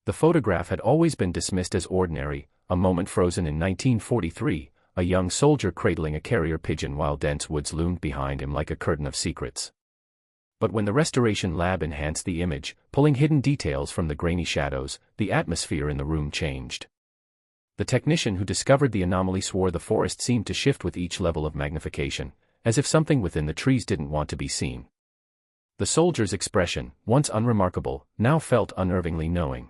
The photograph had always been dismissed as ordinary, a moment frozen in 1943, a young soldier cradling a carrier pigeon while dense woods loomed behind him like a curtain of secrets. But when the restoration lab enhanced the image, pulling hidden details from the grainy shadows, the atmosphere in the room changed. The technician who discovered the anomaly swore the forest seemed to shift with each level of magnification, as if something within the trees didn't want to be seen. The soldier's expression, once unremarkable, now felt unnervingly knowing.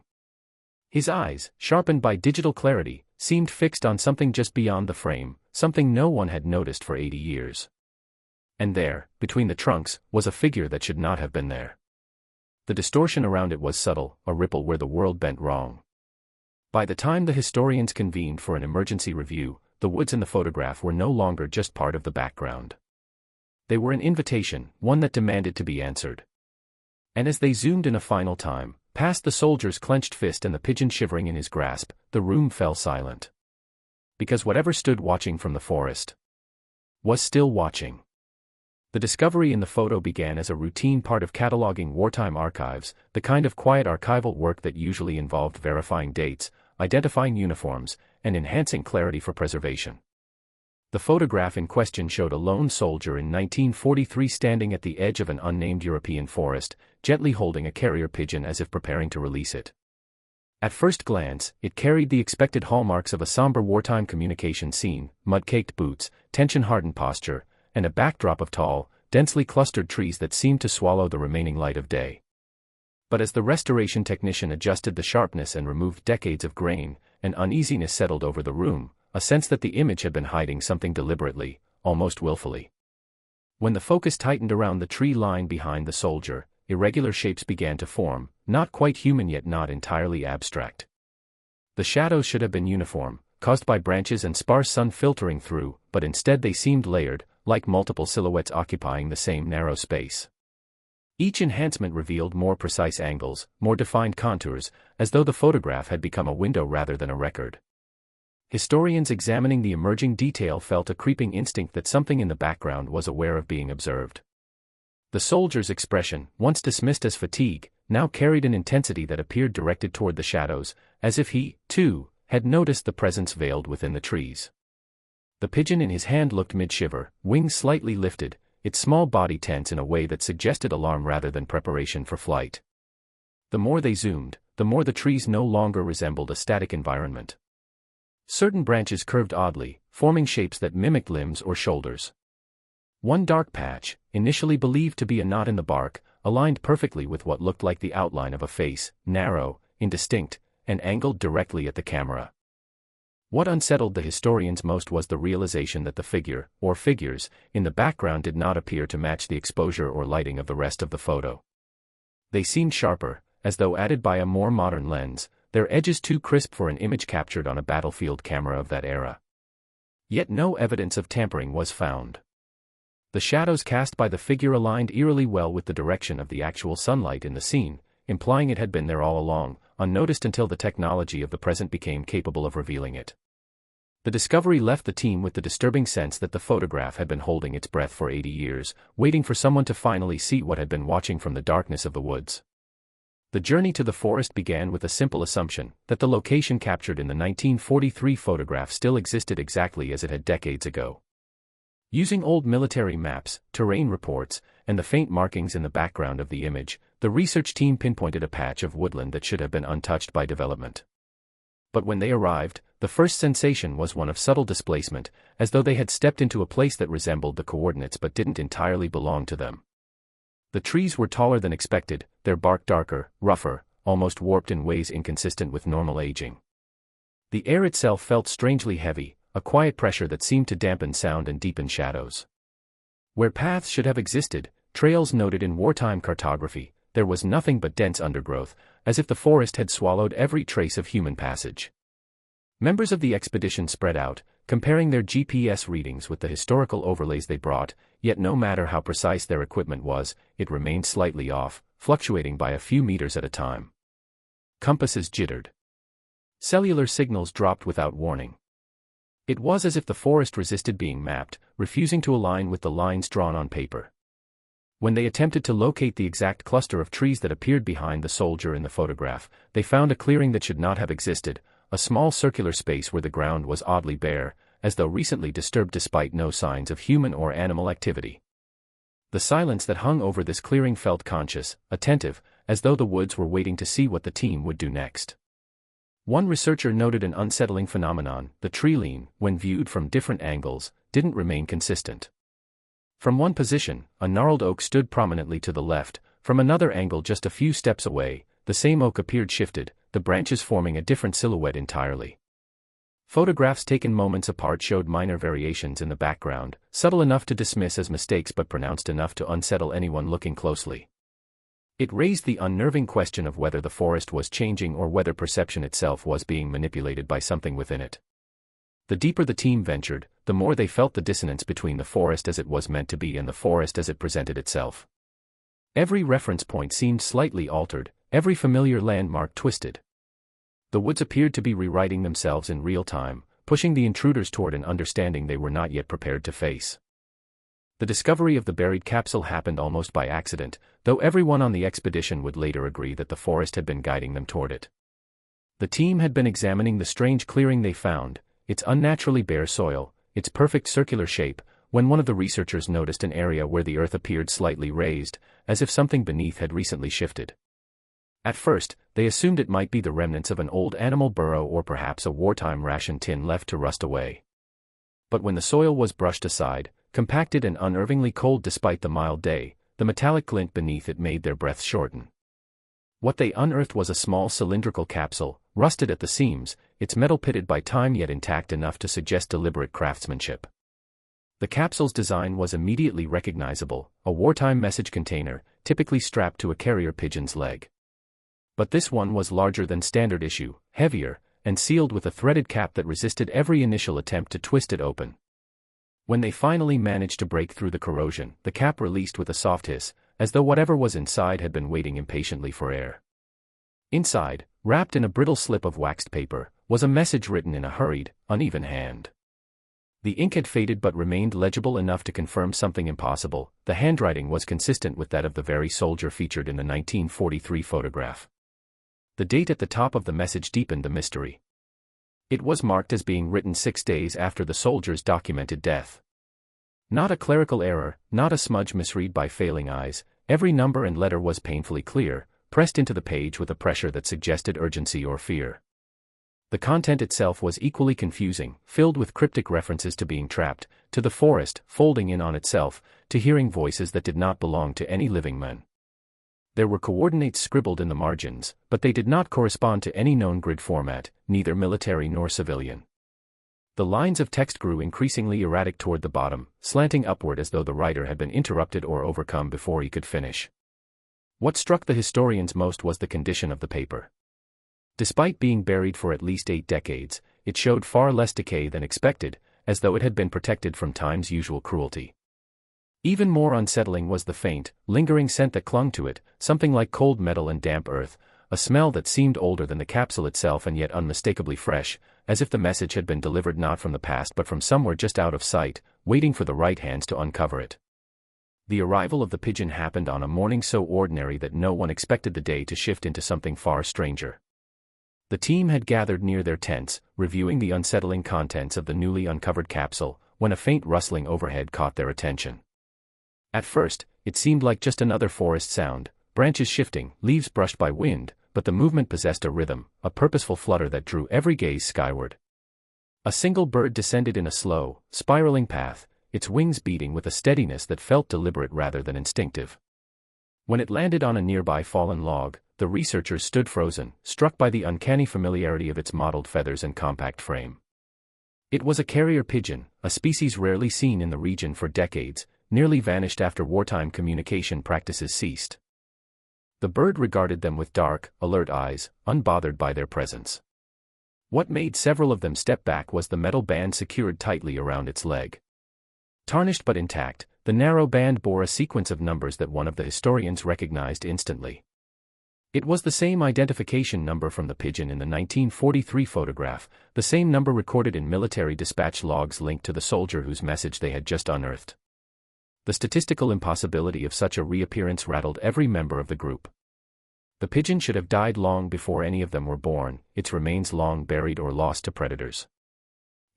His eyes, sharpened by digital clarity, seemed fixed on something just beyond the frame, something no one had noticed for 80 years. And there, between the trunks, was a figure that should not have been there. The distortion around it was subtle, a ripple where the world bent wrong. By the time the historians convened for an emergency review, the woods in the photograph were no longer just part of the background. They were an invitation, one that demanded to be answered. And as they zoomed in a final time, past the soldier's clenched fist and the pigeon shivering in his grasp, the room fell silent. Because whatever stood watching from the forest was still watching. The discovery in the photo began as a routine part of cataloging wartime archives, the kind of quiet archival work that usually involved verifying dates, identifying uniforms, and enhancing clarity for preservation. The photograph in question showed a lone soldier in 1943 standing at the edge of an unnamed European forest, gently holding a carrier pigeon as if preparing to release it. At first glance, it carried the expected hallmarks of a somber wartime communication scene: mud-caked boots, tension-hardened posture, and a backdrop of tall, densely clustered trees that seemed to swallow the remaining light of day. But as the restoration technician adjusted the sharpness and removed decades of grain, an uneasiness settled over the room, a sense that the image had been hiding something deliberately, almost willfully. When the focus tightened around the tree line behind the soldier, irregular shapes began to form, not quite human yet not entirely abstract. The shadows should have been uniform, caused by branches and sparse sun filtering through, but instead they seemed layered, like multiple silhouettes occupying the same narrow space. Each enhancement revealed more precise angles, more defined contours, as though the photograph had become a window rather than a record. Historians examining the emerging detail felt a creeping instinct that something in the background was aware of being observed. The soldier's expression, once dismissed as fatigue, now carried an intensity that appeared directed toward the shadows, as if he, too, had noticed the presence veiled within the trees. The pigeon in his hand looked mid-shiver, wings slightly lifted, its small body tense in a way that suggested alarm rather than preparation for flight. The more they zoomed, the more the trees no longer resembled a static environment. Certain branches curved oddly, forming shapes that mimicked limbs or shoulders. One dark patch, initially believed to be a knot in the bark, aligned perfectly with what looked like the outline of a face, narrow, indistinct, and angled directly at the camera. What unsettled the historians most was the realization that the figure, or figures, in the background did not appear to match the exposure or lighting of the rest of the photo. They seemed sharper, as though added by a more modern lens, their edges too crisp for an image captured on a battlefield camera of that era. Yet no evidence of tampering was found. The shadows cast by the figure aligned eerily well with the direction of the actual sunlight in the scene, implying it had been there all along, unnoticed until the technology of the present became capable of revealing it. The discovery left the team with the disturbing sense that the photograph had been holding its breath for 80 years, waiting for someone to finally see what had been watching from the darkness of the woods. The journey to the forest began with a simple assumption that the location captured in the 1943 photograph still existed exactly as it had decades ago. Using old military maps, terrain reports, and the faint markings in the background of the image, the research team pinpointed a patch of woodland that should have been untouched by development. But when they arrived, the first sensation was one of subtle displacement, as though they had stepped into a place that resembled the coordinates but didn't entirely belong to them. The trees were taller than expected, their bark darker, rougher, almost warped in ways inconsistent with normal aging. The air itself felt strangely heavy, a quiet pressure that seemed to dampen sound and deepen shadows. Where paths should have existed, trails noted in wartime cartography, there was nothing but dense undergrowth, as if the forest had swallowed every trace of human passage. Members of the expedition spread out, comparing their GPS readings with the historical overlays they brought, yet no matter how precise their equipment was, it remained slightly off, fluctuating by a few meters at a time. Compasses jittered. Cellular signals dropped without warning. It was as if the forest resisted being mapped, refusing to align with the lines drawn on paper. When they attempted to locate the exact cluster of trees that appeared behind the soldier in the photograph, they found a clearing that should not have existed, a small circular space where the ground was oddly bare, as though recently disturbed despite no signs of human or animal activity. The silence that hung over this clearing felt conscious, attentive, as though the woods were waiting to see what the team would do next. One researcher noted an unsettling phenomenon: the tree line, when viewed from different angles, didn't remain consistent. From one position, a gnarled oak stood prominently to the left; from another angle just a few steps away, the same oak appeared shifted, the branches forming a different silhouette entirely. Photographs taken moments apart showed minor variations in the background, subtle enough to dismiss as mistakes but pronounced enough to unsettle anyone looking closely. It raised the unnerving question of whether the forest was changing or whether perception itself was being manipulated by something within it. The deeper the team ventured, the more they felt the dissonance between the forest as it was meant to be and the forest as it presented itself. Every reference point seemed slightly altered, every familiar landmark twisted. The woods appeared to be rewriting themselves in real time, pushing the intruders toward an understanding they were not yet prepared to face. The discovery of the buried capsule happened almost by accident, though everyone on the expedition would later agree that the forest had been guiding them toward it. The team had been examining the strange clearing they found, its unnaturally bare soil, its perfect circular shape, when one of the researchers noticed an area where the earth appeared slightly raised, as if something beneath had recently shifted. At first, they assumed it might be the remnants of an old animal burrow or perhaps a wartime ration tin left to rust away. But when the soil was brushed aside, compacted and unnervingly cold despite the mild day, the metallic glint beneath it made their breaths shorten. What they unearthed was a small cylindrical capsule, rusted at the seams, its metal pitted by time yet intact enough to suggest deliberate craftsmanship. The capsule's design was immediately recognizable, a wartime message container, typically strapped to a carrier pigeon's leg. But this one was larger than standard issue, heavier, and sealed with a threaded cap that resisted every initial attempt to twist it open. When they finally managed to break through the corrosion, the cap released with a soft hiss, as though whatever was inside had been waiting impatiently for air. Inside, wrapped in a brittle slip of waxed paper, was a message written in a hurried, uneven hand. The ink had faded but remained legible enough to confirm something impossible: the handwriting was consistent with that of the very soldier featured in the 1943 photograph. The date at the top of the message deepened the mystery. It was marked as being written 6 days after the soldier's documented death. Not a clerical error, not a smudge misread by failing eyes, every number and letter was painfully clear, pressed into the page with a pressure that suggested urgency or fear. The content itself was equally confusing, filled with cryptic references to being trapped, to the forest folding in on itself, to hearing voices that did not belong to any living man. There were coordinates scribbled in the margins, but they did not correspond to any known grid format, neither military nor civilian. The lines of text grew increasingly erratic toward the bottom, slanting upward as though the writer had been interrupted or overcome before he could finish. What struck the historians most was the condition of the paper. Despite being buried for at least 8 decades, it showed far less decay than expected, as though it had been protected from time's usual cruelty. Even more unsettling was the faint, lingering scent that clung to it, something like cold metal and damp earth, a smell that seemed older than the capsule itself and yet unmistakably fresh, as if the message had been delivered not from the past but from somewhere just out of sight, waiting for the right hands to uncover it. The arrival of the Pigeon happened on a morning so ordinary that no one expected the day to shift into something far stranger. The team had gathered near their tents, reviewing the unsettling contents of the newly uncovered capsule, when a faint rustling overhead caught their attention. At first, it seemed like just another forest sound, branches shifting, leaves brushed by wind, but the movement possessed a rhythm, a purposeful flutter that drew every gaze skyward. A single bird descended in a slow, spiraling path, its wings beating with a steadiness that felt deliberate rather than instinctive. When it landed on a nearby fallen log, the researchers stood frozen, struck by the uncanny familiarity of its mottled feathers and compact frame. It was a carrier pigeon, a species rarely seen in the region for decades, nearly vanished after wartime communication practices ceased. The bird regarded them with dark, alert eyes, unbothered by their presence. What made several of them step back was the metal band secured tightly around its leg. Tarnished but intact, the narrow band bore a sequence of numbers that one of the historians recognized instantly. It was the same identification number from the Pigeon in the 1943 photograph, the same number recorded in military dispatch logs linked to the soldier whose message they had just unearthed. The statistical impossibility of such a reappearance rattled every member of the group. The pigeon should have died long before any of them were born, its remains long buried or lost to predators.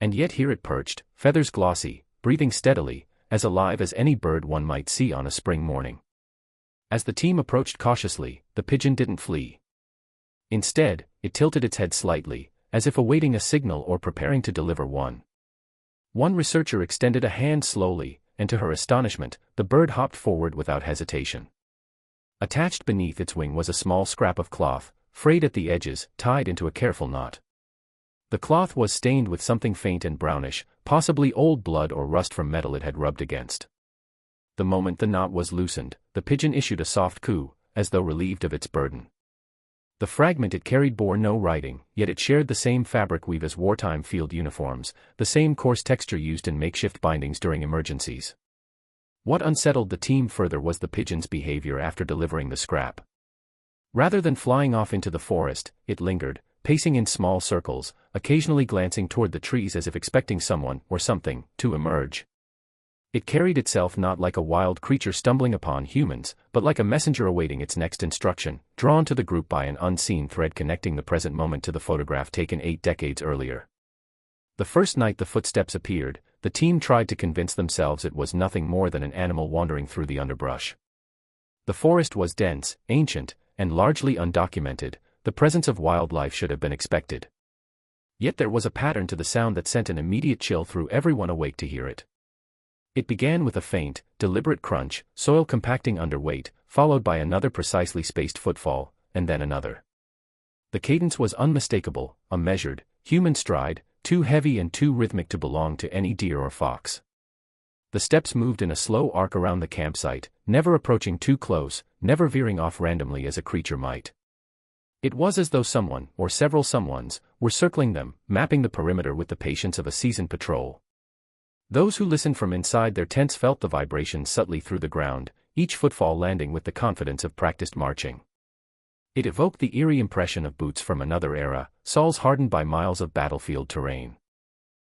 And yet here it perched, feathers glossy, breathing steadily, as alive as any bird one might see on a spring morning. As the team approached cautiously, the pigeon didn't flee. Instead, it tilted its head slightly, as if awaiting a signal or preparing to deliver one. One researcher extended a hand slowly, and to her astonishment, the bird hopped forward without hesitation. Attached beneath its wing was a small scrap of cloth, frayed at the edges, tied into a careful knot. The cloth was stained with something faint and brownish, possibly old blood or rust from metal it had rubbed against. The moment the knot was loosened, the pigeon issued a soft coo, as though relieved of its burden. The fragment it carried bore no writing, yet it shared the same fabric weave as wartime field uniforms, the same coarse texture used in makeshift bindings during emergencies. What unsettled the team further was the pigeon's behavior after delivering the scrap. Rather than flying off into the forest, it lingered, pacing in small circles, occasionally glancing toward the trees as if expecting someone, or something, to emerge. It carried itself not like a wild creature stumbling upon humans, but like a messenger awaiting its next instruction, drawn to the group by an unseen thread connecting the present moment to the photograph taken 8 decades earlier. The first night the footsteps appeared, the team tried to convince themselves it was nothing more than an animal wandering through the underbrush. The forest was dense, ancient, and largely undocumented. The presence of wildlife should have been expected. Yet there was a pattern to the sound that sent an immediate chill through everyone awake to hear it. It began with a faint, deliberate crunch, soil compacting under weight, followed by another precisely spaced footfall, and then another. The cadence was unmistakable, a measured, human stride, too heavy and too rhythmic to belong to any deer or fox. The steps moved in a slow arc around the campsite, never approaching too close, never veering off randomly as a creature might. It was as though someone, or several someones, were circling them, mapping the perimeter with the patience of a seasoned patrol. Those who listened from inside their tents felt the vibrations subtly through the ground, each footfall landing with the confidence of practiced marching. It evoked the eerie impression of boots from another era, soles hardened by miles of battlefield terrain.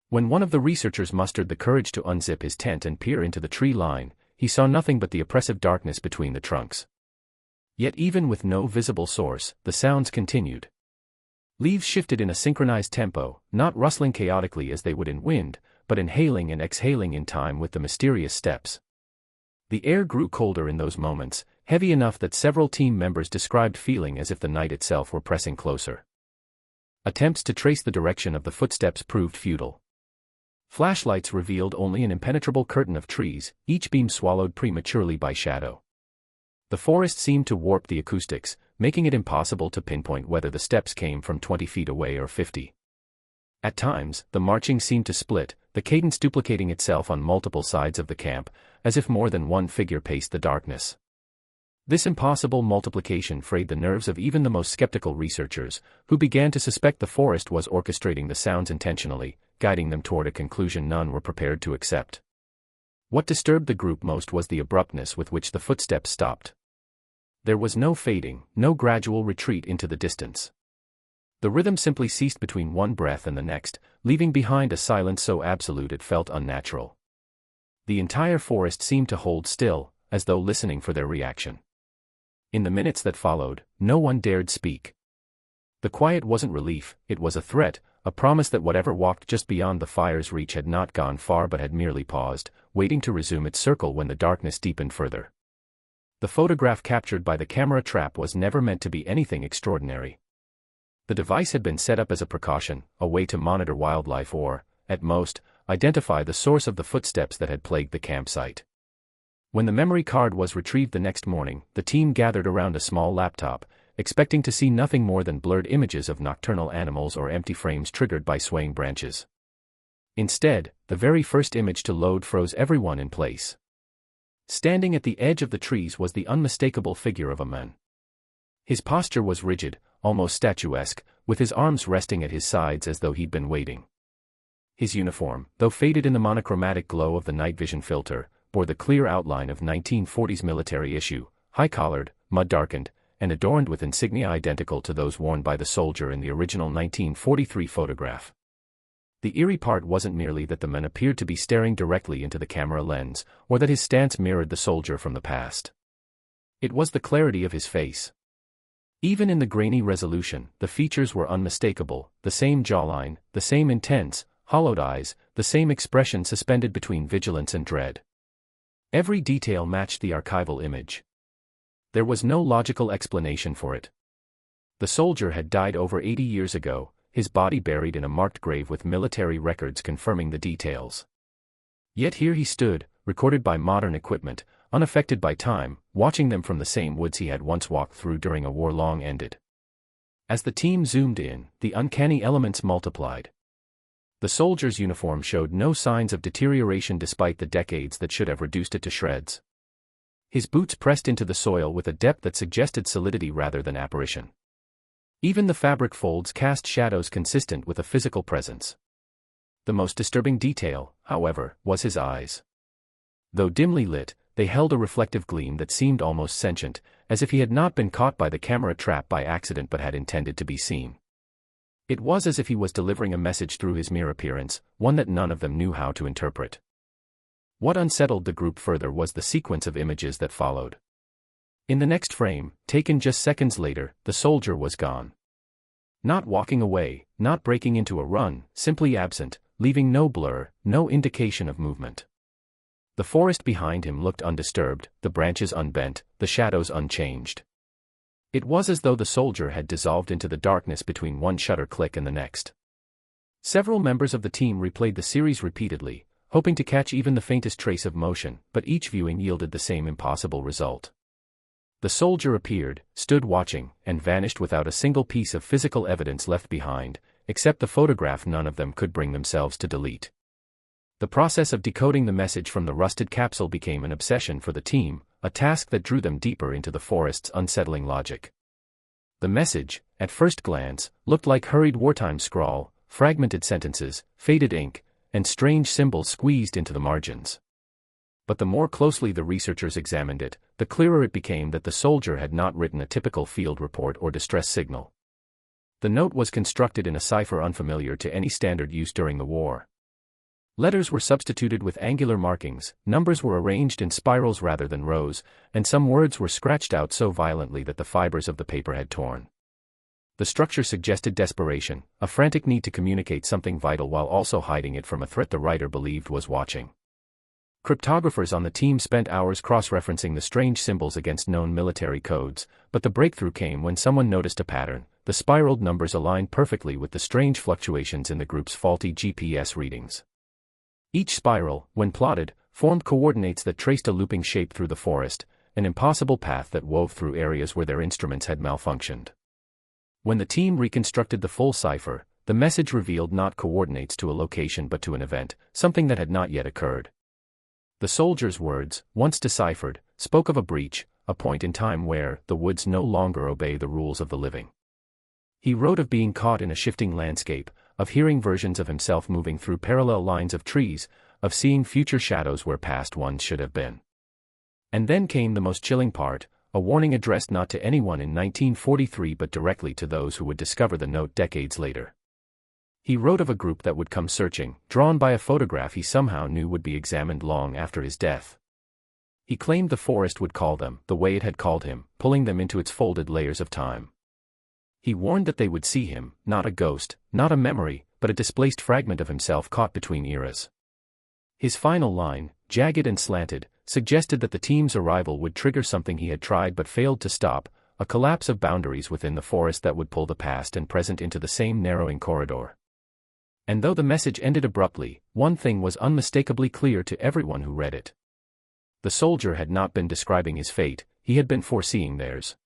When one of the researchers mustered the courage to unzip his tent and peer into the tree line, he saw nothing but the oppressive darkness between the trunks. Yet even with no visible source, the sounds continued. Leaves shifted in a synchronized tempo, not rustling chaotically as they would in wind, but inhaling and exhaling in time with the mysterious steps. The air grew colder in those moments, heavy enough that several team members described feeling as if the night itself were pressing closer. Attempts to trace the direction of the footsteps proved futile. Flashlights revealed only an impenetrable curtain of trees, each beam swallowed prematurely by shadow. The forest seemed to warp the acoustics, making it impossible to pinpoint whether the steps came from 20 feet away or 50. At times, the marching seemed to split, the cadence duplicating itself on multiple sides of the camp, as if more than one figure paced the darkness. This impossible multiplication frayed the nerves of even the most skeptical researchers, who began to suspect the forest was orchestrating the sounds intentionally, guiding them toward a conclusion none were prepared to accept. What disturbed the group most was the abruptness with which the footsteps stopped. There was no fading, no gradual retreat into the distance. The rhythm simply ceased between one breath and the next, leaving behind a silence so absolute it felt unnatural. The entire forest seemed to hold still, as though listening for their reaction. In the minutes that followed, no one dared speak. The quiet wasn't relief, it was a threat, a promise that whatever walked just beyond the fire's reach had not gone far but had merely paused, waiting to resume its circle when the darkness deepened further. The photograph captured by the camera trap was never meant to be anything extraordinary. The device had been set up as a precaution, a way to monitor wildlife or, at most, identify the source of the footsteps that had plagued the campsite. When the memory card was retrieved the next morning, the team gathered around a small laptop, expecting to see nothing more than blurred images of nocturnal animals or empty frames triggered by swaying branches. Instead, the very first image to load froze everyone in place. Standing at the edge of the trees was the unmistakable figure of a man. His posture was rigid, almost statuesque, with his arms resting at his sides as though he'd been waiting. His uniform, though faded in the monochromatic glow of the night vision filter, bore the clear outline of 1940s military issue, high-collared, mud-darkened, and adorned with insignia identical to those worn by the soldier in the original 1943 photograph. The eerie part wasn't merely that the man appeared to be staring directly into the camera lens, or that his stance mirrored the soldier from the past. It was the clarity of his face. Even in the grainy resolution, the features were unmistakable, the same jawline, the same intense, hollowed eyes, the same expression suspended between vigilance and dread. Every detail matched the archival image. There was no logical explanation for it. The soldier had died over 80 years ago, his body buried in a marked grave with military records confirming the details. Yet here he stood, recorded by modern equipment, unaffected by time, watching them from the same woods he had once walked through during a war long ended. As the team zoomed in, the uncanny elements multiplied. The soldier's uniform showed no signs of deterioration despite the decades that should have reduced it to shreds. His boots pressed into the soil with a depth that suggested solidity rather than apparition. Even the fabric folds cast shadows consistent with a physical presence. The most disturbing detail, however, was his eyes. Though dimly lit, they held a reflective gleam that seemed almost sentient, as if he had not been caught by the camera trap by accident but had intended to be seen. It was as if he was delivering a message through his mere appearance, one that none of them knew how to interpret. What unsettled the group further was the sequence of images that followed. In the next frame, taken just seconds later, the soldier was gone. Not walking away, not breaking into a run, simply absent, leaving no blur, no indication of movement. The forest behind him looked undisturbed, the branches unbent, the shadows unchanged. It was as though the soldier had dissolved into the darkness between one shutter click and the next. Several members of the team replayed the series repeatedly, hoping to catch even the faintest trace of motion, but each viewing yielded the same impossible result. The soldier appeared, stood watching, and vanished without a single piece of physical evidence left behind, except the photograph none of them could bring themselves to delete. The process of decoding the message from the rusted capsule became an obsession for the team, a task that drew them deeper into the forest's unsettling logic. The message, at first glance, looked like hurried wartime scrawl, fragmented sentences, faded ink, and strange symbols squeezed into the margins. But the more closely the researchers examined it, the clearer it became that the soldier had not written a typical field report or distress signal. The note was constructed in a cipher unfamiliar to any standard use during the war. Letters were substituted with angular markings, numbers were arranged in spirals rather than rows, and some words were scratched out so violently that the fibers of the paper had torn. The structure suggested desperation, a frantic need to communicate something vital while also hiding it from a threat the writer believed was watching. Cryptographers on the team spent hours cross-referencing the strange symbols against known military codes, but the breakthrough came when someone noticed a pattern. The spiraled numbers aligned perfectly with the strange fluctuations in the group's faulty GPS readings. Each spiral, when plotted, formed coordinates that traced a looping shape through the forest, an impossible path that wove through areas where their instruments had malfunctioned. When the team reconstructed the full cipher, the message revealed not coordinates to a location but to an event, something that had not yet occurred. The soldier's words, once deciphered, spoke of a breach, a point in time where the woods no longer obey the rules of the living. He wrote of being caught in a shifting landscape, of hearing versions of himself moving through parallel lines of trees, of seeing future shadows where past ones should have been. And then came the most chilling part, a warning addressed not to anyone in 1943 but directly to those who would discover the note decades later. He wrote of a group that would come searching, drawn by a photograph he somehow knew would be examined long after his death. He claimed the forest would call them, the way it had called him, pulling them into its folded layers of time. He warned that they would see him, not a ghost, not a memory, but a displaced fragment of himself caught between eras. His final line, jagged and slanted, suggested that the team's arrival would trigger something he had tried but failed to stop, a collapse of boundaries within the forest that would pull the past and present into the same narrowing corridor. And though the message ended abruptly, one thing was unmistakably clear to everyone who read it. The soldier had not been describing his fate, he had been foreseeing theirs.